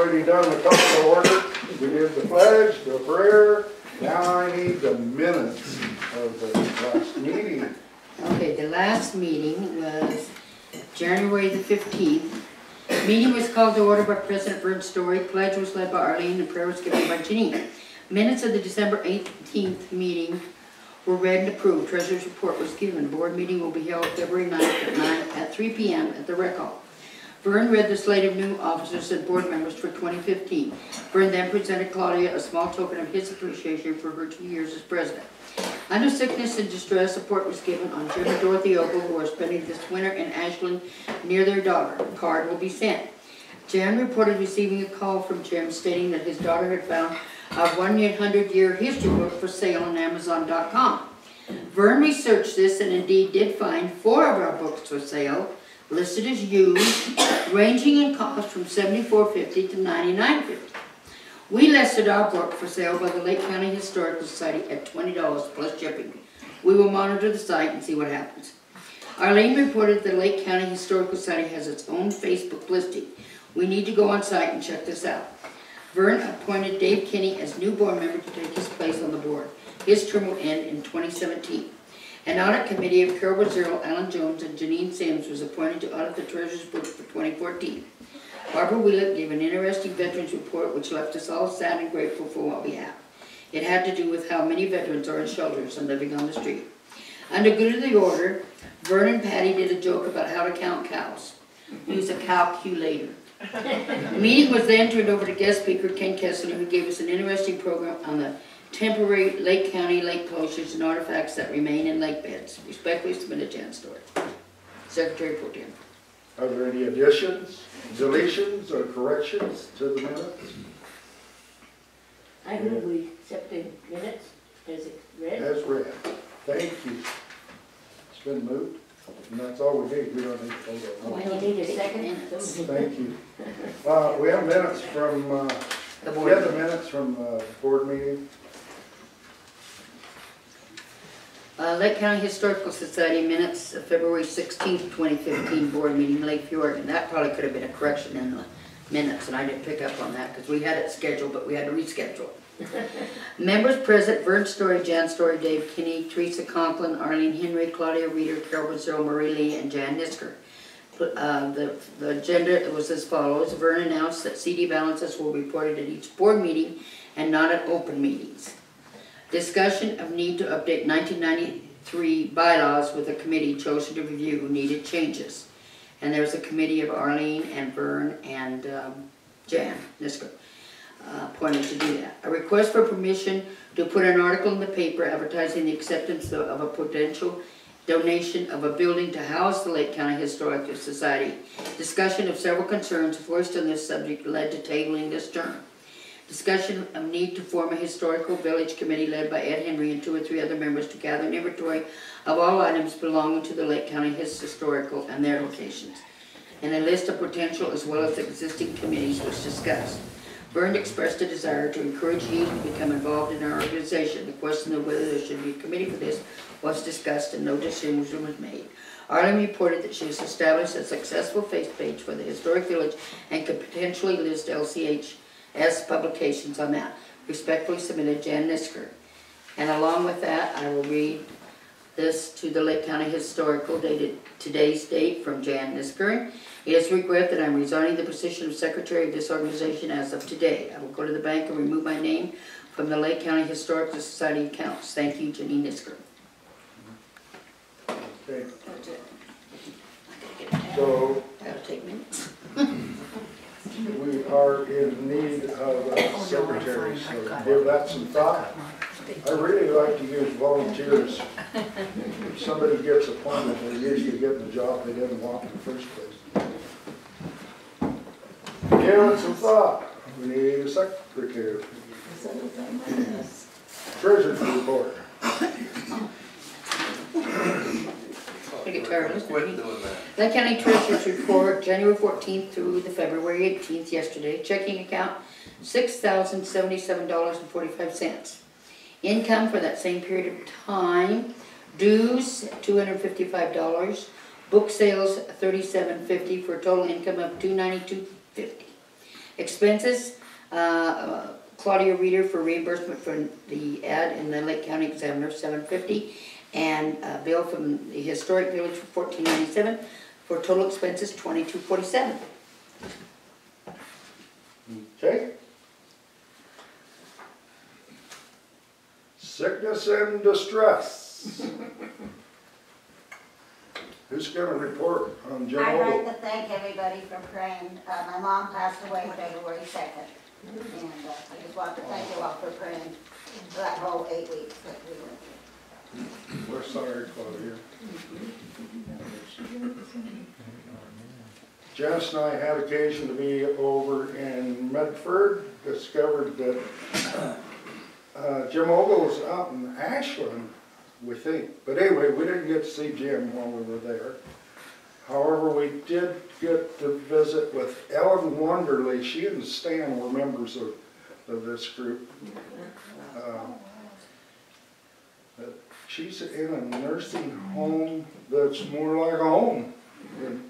already done the call to order. We did the pledge, the prayer. Now I need the minutes of the last meeting. Okay, the last meeting was January the 15th. Meeting was called to order by President Vern Story. Pledge was led by Arlene and prayer was given by Janine. Minutes of the December 18th meeting were read and approved. Treasurer's report was given. Board meeting will be held February 9th at 3 p.m. at the Rec Hall. Vern read the slate of new officers and board members for 2015. Vern then presented Claudia a small token of his appreciation for her 2 years as president. Under sickness and distress, support was given on Jim and Dorothy Ogle, who are spending this winter in Ashland near their daughter. A card will be sent. Jan reported receiving a call from Jim stating that his daughter had found a 100-year history book for sale on Amazon.com. Vern researched this and indeed did find 4 of our books for sale, listed as used, ranging in cost from $74.50 to $99.50. We listed our book for sale by the Lake County Historical Society at $20 plus shipping. We will monitor the site and see what happens. Arlene reported the Lake County Historical Society has its own Facebook listing. We need to go on site and check this out. Vern appointed Dave Kinney as new board member to take his place on the board. His term will end in 2017. An audit committee of Carol Brazil, Alan Jones, and Janine Sims was appointed to audit the treasurer's books for 2014. Barbara Wheeler gave an interesting veterans report which left us all sad and grateful for what we have. It had to do with how many veterans are in shelters and living on the street. Under good of the order, Vern and Patty did a joke about how to count cows. Use a calculator. The meeting was then turned over to guest speaker Ken Kessler, who gave us an interesting program on the temporary Lake County lake closures and artifacts that remain in lake beds. Respectfully submitted, Jan Story. Secretary Pro Tem. Are there any additions, deletions, or corrections to the minutes? I move we accept the minutes as read. As read. Thank you. It's been moved, and that's all we need. We don't need to vote on We it. don't need a second. Thank you. We have minutes from The we board. have the minutes from board meeting. Lake County Historical Society minutes of February 16th, 2015 board meeting, Lakeview, Oregon. That probably could have been a correction in the minutes, and I didn't pick up on that because we had it scheduled, but we had to reschedule. Members present: Vern Story, Jan Story, Dave Kinney, Teresa Conklin, Arlene Henry, Claudia Reeder, Carol Brazil, Marie Lee, and Jan Nisker. The agenda was as follows. Vern announced that CD balances will be reported at each board meeting and not at open meetings. Discussion of need to update 1993 bylaws with a committee chosen to review who needed changes. And there was a committee of Arlene and Vern and Jan Nisker appointed to do that. A request for permission to put an article in the paper advertising the acceptance of a potential donation of a building to house the Lake County Historical Society. Discussion of several concerns voiced on this subject led to tabling this term. Discussion of need to form a historical village committee led by Ed Henry and 2 or 3 other members to gather an inventory of all items belonging to the Lake County Historical and their locations. And a list of potential as well as existing committees was discussed. Vern expressed a desire to encourage youth to become involved in our organization. The question of whether there should be a committee for this was discussed and no decision was made. Arlen reported that she has established a successful Facebook page for the historic village and could potentially list LCHS publications on that. Respectfully submitted, Jan Nisker. And along with that, I will read this to the Lake County Historical, dated today's date, from Jan Nisker. It is regret that I am resigning the position of secretary of this organization as of today. I will go to the bank and remove my name from the Lake County Historical Society accounts. Thank you, Janine Nisker. Okay. That's it. So That'll take minutes. we are in need of a secretary, so give that some thought. I really like to use volunteers. If somebody gets appointed, they're usually getting the job they didn't want in the first place. Give it some thought. We need a secretary. Treasurer's report. I get tired of listening. Lake County Treasurer's report, January 14th through the February 18th, yesterday. Checking account, $6,077.45. Income for that same period of time: dues, $255. Book sales, $37.50 for a total income of $292.50. Expenses, Claudia Reader for reimbursement for the ad in the Lake County Examiner, $750, and a bill from the Historic Village for $14.97, for total expenses $22.47. Okay. Sickness and distress. Who's gonna report on Jim I'd like Ogle? to thank everybody for praying. My mom passed away February 2nd. And I just want to thank you all for praying for that whole 8 weeks that we went through. We're sorry, Claudia. Janice and I had occasion to be over in Medford, discovered that Jim Ogle's out in Ashland, we think. But anyway, we didn't get to see Jim while we were there. However, we did get to visit with Ellen Wonderly. She and Stan were members of this group. She's in a nursing home that's more like a home. And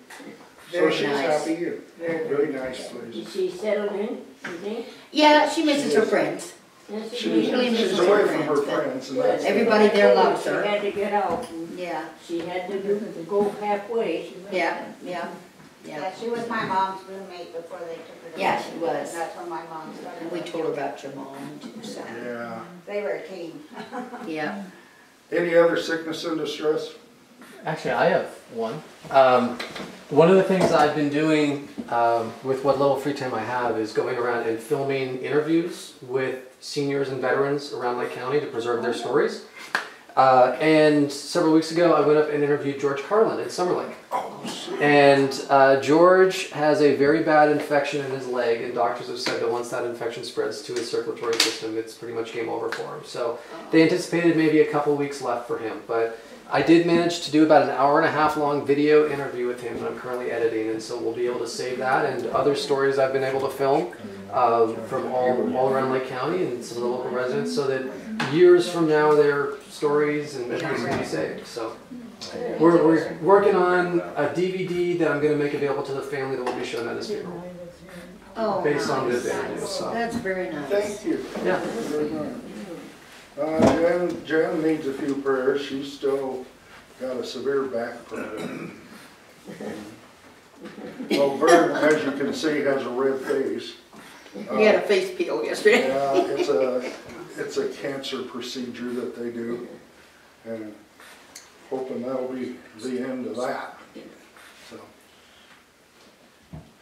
so Very she's nice. happy and very nice place. Is she settled in, you think? Yeah, she misses her friends. Yes, She's, she really is. misses she's her away from her friends, but friends, and that's everybody there loves She her. had to get out, and Yeah, she had to go halfway. yeah. Yeah, she was my mom's roommate before they took her to Yeah, Mexico. she was. That's when my mom started. And we told her about your mom too, so, yeah. They were a team. yeah. Any other sickness and distress? Actually, I have one. One of the things I've been doing with what little free time I have is going around and filming interviews with seniors and veterans around Lake County to preserve their stories. And several weeks ago, I went up and interviewed George Carlin in Summer Lake. And George has a very bad infection in his leg, and doctors have said that once that infection spreads to his circulatory system, it's pretty much game over for him. So they anticipated maybe a couple weeks left for him, but I did manage to do about an 1.5 hour long video interview with him that I'm currently editing, and so we'll be able to save that and other stories I've been able to film from all around Lake County and some of the local residents, so that years from now their stories and memories can be saved. So we're working on a DVD that I'm going to make available to the family that will be shown at his funeral, Oh, based on nice. this interview. So That's very nice. Thank you. yeah. Very much. Jen needs a few prayers. She's still got a severe back problem. Well, Vern, as you can see, has a red face. We had a face peel yesterday. Yeah, it's a cancer procedure that they do, and hoping that'll be the end of that. So,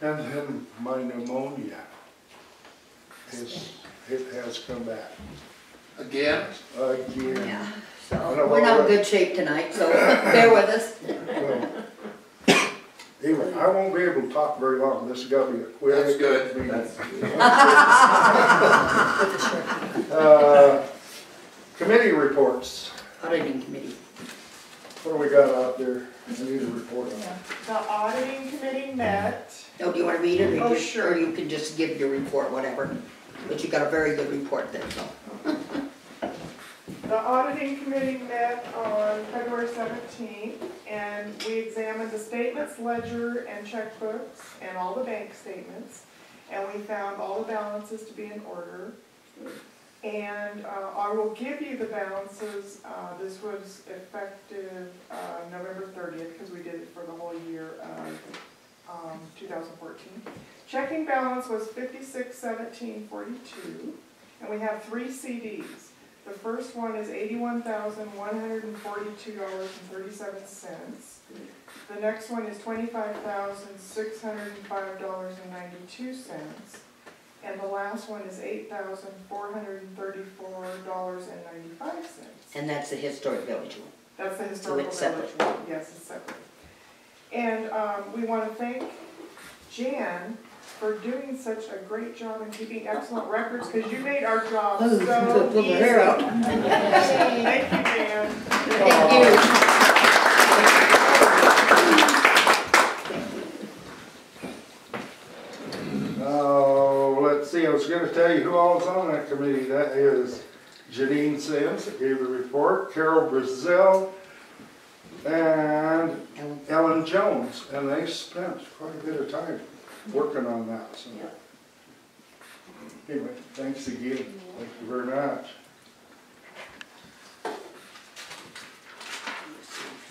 and then my pneumonia it has come back Again? again. Yeah, so we're not in good shape tonight, so bear with us. Well, anyway, I won't be able to talk very long. This has got to be a quick. That's good. meeting. That's Committee reports. Auditing committee. What do we got out there? I need a report on. The auditing committee met. Oh, do you want to read it? Or Oh, just- sure. Or you can just give your report, whatever. But you got a very good report there, so. The auditing committee met on February 17th, and we examined the statements, ledger, and checkbooks, and all the bank statements, and we found all the balances to be in order. And I will give you the balances. This was effective November 30th, because we did it for the whole year of 2014. Checking balance was $56,1742, and we have 3 CDs. The first one is $81,142.37. The next one is $25,605.92. And the last one is $8,434.95. And that's the historic village one. That's the historical it's village separate. one. Yes, it's separate. And we want to thank Jan for doing such a great job and keeping excellent records, because you made our job Oh, so pull easy. her hair out. Thank you, Jan. Thank you. Let's see, I was going to tell you who all is on that committee. That is Janine Sims, that gave the report, Carol Brazil, and Ellen Jones. And they spent quite a bit of time working on that. So Anyway, thanks again. Thank you very much.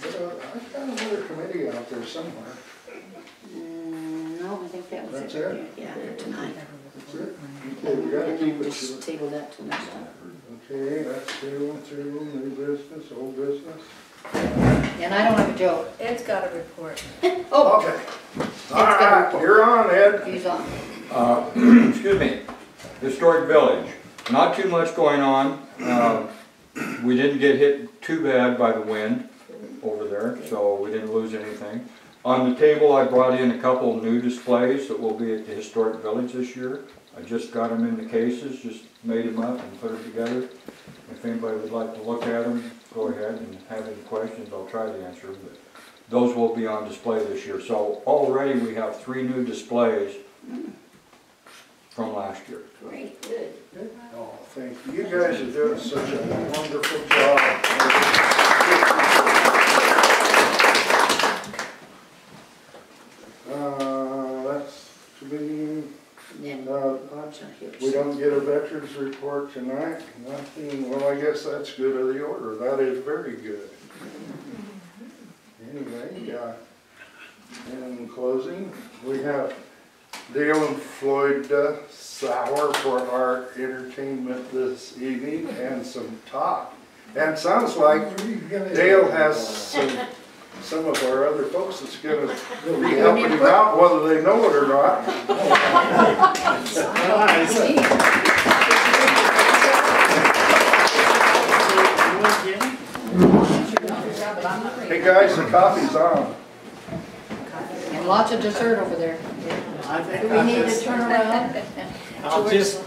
I've got another committee out there somewhere. No, I think that was it. That's it? Yeah, tonight. That's it? Okay, we gotta keep it Just short. table that till next time. Okay, that's through, new business, old business. And I don't have a joke. Ed's got a report. Oh, Okay. All right, you're on, Ed. he's on. Excuse me, historic village, not too much going on. We didn't get hit too bad by the wind over there, so we didn't lose anything. On the table, I brought in a couple new displays that will be at the historic village this year. I just got them in the cases, just made them up and put them together. If anybody would like to look at them, go ahead, and have any questions, I'll try to answer them. But those will be on display this year. So already we have 3 new displays from last year. Great. Good. Oh, thank you. You guys are doing such a wonderful job. That's to be, And then Bob's not here. we don't get a veterans report tonight, nothing. Well, I guess that's good of the order. That is very good. Anyway, in closing, we have Dale and Floyd Sauer for our entertainment this evening and some talk. And it sounds like Dale has some of our other folks that's gonna be helping him out, whether they know it or not. Hey guys, the coffee's on. And lots of dessert over there. I think Do we need to turn around? I'll just